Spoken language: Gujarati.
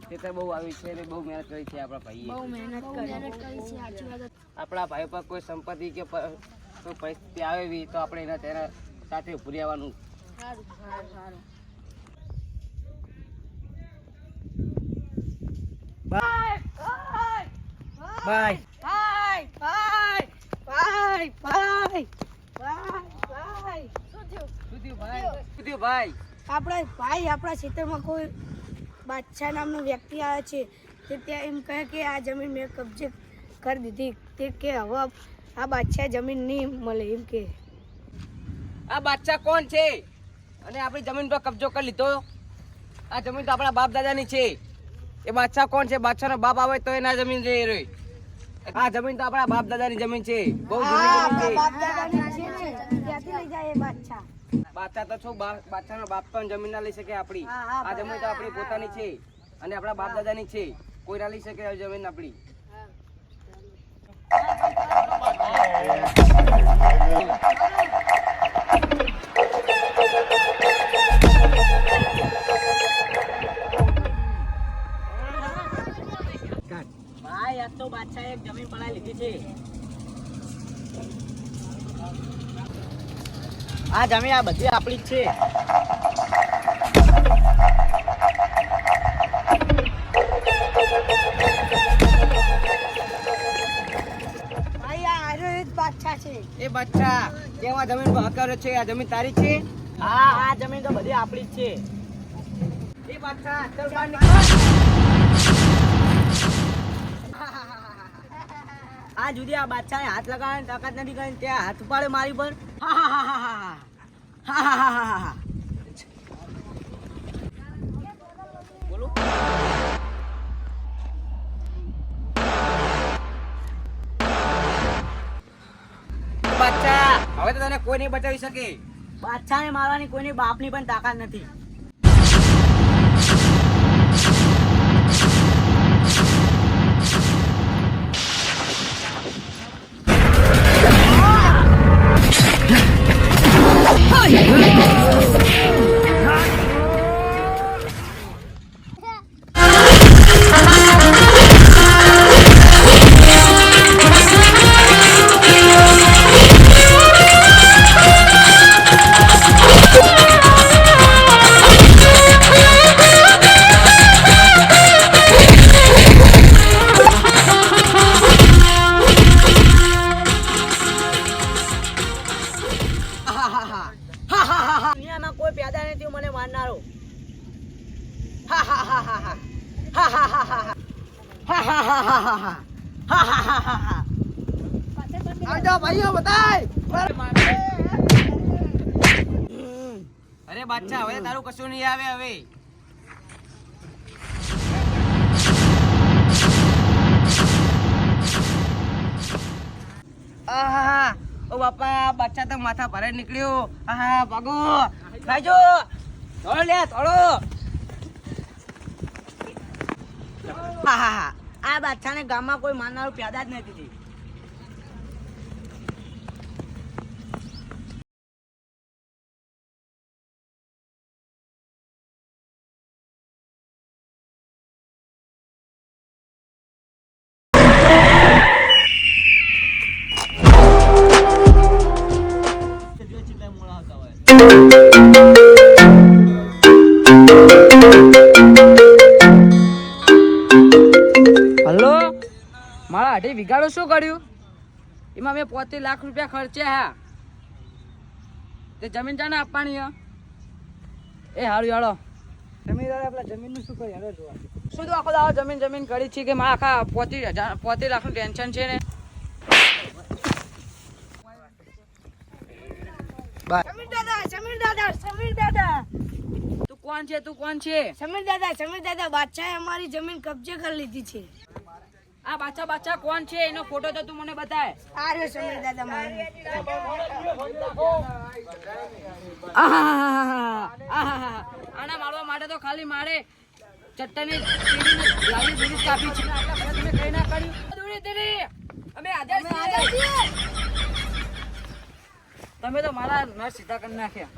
ખેતર બહુ આવી છે અને બહુ મહેનત કરી છે આપણા ભાઈએ. બહુ મહેનત કરી છે સાચી વાત. આપણા ભાઈ પર કોઈ સંપત્તિ કે કોઈ પરિસ્થિતિ આવે તો આપણે તેના સાથે ઉભું રહેવાનું. સારું સારું. બાય બાય ભાઈ. આપણા ખેતરમાં કોઈ બાદશાહ નામનો વ્યક્તિ આવે છે તે ત્યાં એમ કહે કે આ જમીન મેં કબજે કરી દીધી. તે કે હવે આ બાદશાહ જમીન નહીં મળે. એમ કે આ બાદશાહ કોણ છે અને આપણી જમીન પર કબજો કરી લીધો? આ જમીન તો આપણા બાપ દાદાની છે. એ બાદશાહ કોણ છે? બાદશાહનો બાપ આવે તો એના જમીન રહી રહી. આ જમીન તો આપણા બાપ દાદાની જમીન છે. બહુ જૂની જમીન છે. ત્યાંથી લઈ જાય એ બાદશાહ. બાદશાહ તો શું, બાદશાહનો બાપ પણ જમીન ના લઈ શકે આપણી. આ જમીન તો આપણી પોતાની છે અને આપણા બાપ દાદાની છે. કોઈ ના લઈ શકે આ જમીન આપણી. ભાઈ આજ તો બાદશાહ એક જમીન પડાવી લીધી છે. આ જમીન આ બધી આપણી જ છે. ભાઈ આ આર્યો એક બાદશાહ છે. એ બાદશાહ કેવા જમીન પર હક કર્યો છે? આ જમીન તારી છે? હા, આ જમીન તો બધી આપણી જ છે. એ બાદશાહ ચલ બહાર નીકળ. આ જુદી આ બાદશાહે હાથ લગાવવાની તાકાત નથી કરી, ત્યાં હાથ ઉપાડે મારી પર. બોલો બાદશાહ, હવે તો તને કોઈ નહીં બચાવી શકે. બાદશાહને મારવાની કોઈની બાપની પણ તાકાત નથી. દુનિયામાં કોઈ પેદા નથી મને મારનારો. અરે બાદશાહ, હવે તારું કશું નહીં આવે. હવે ઓ બાપા, બાદશાહ તો માથા ભારે નીકળ્યો. ભાગો, ખાઈજો. થોડો લે, થોડો. આ બાદશાહને ગામમાં કોઈ મારનારું પેદા જ નથી. હલો, મારા 2.5 વીઘાનું શું કર્યું? એમાં મેં 35 લાખ રૂપિયા ખર્ચ્યા. તે જમીન જાણે આપવાની. એ હારું યાળો. જમીનદારે આપણા જમીનનું શું કર્યું? હેડો જોવા. શું તો આખો દાડો જમીન કરી છે કે મારા આખા 35 લાખનું ટેન્શન છે ને. સમીર દાદા તું કોણ છે? સમીર દાદા બાદશાહે અમારી જમીન કબજે કરી લીધી છે. આ બાદશાહ કોણ છે? એનો ફોટો તો તું મને બતાય. આ રહ્યો સમીર દાદા મારી. આના મારવા માટે તો ખાલી મારે ચટ્ટાની લાલી દૂરી કાપી છે. તમે કઈ ના કર્યું. દૂરી તેરી અમે આઝાદ છીએ. તમે તો મારા નર સીધા કરી નાખ્યા.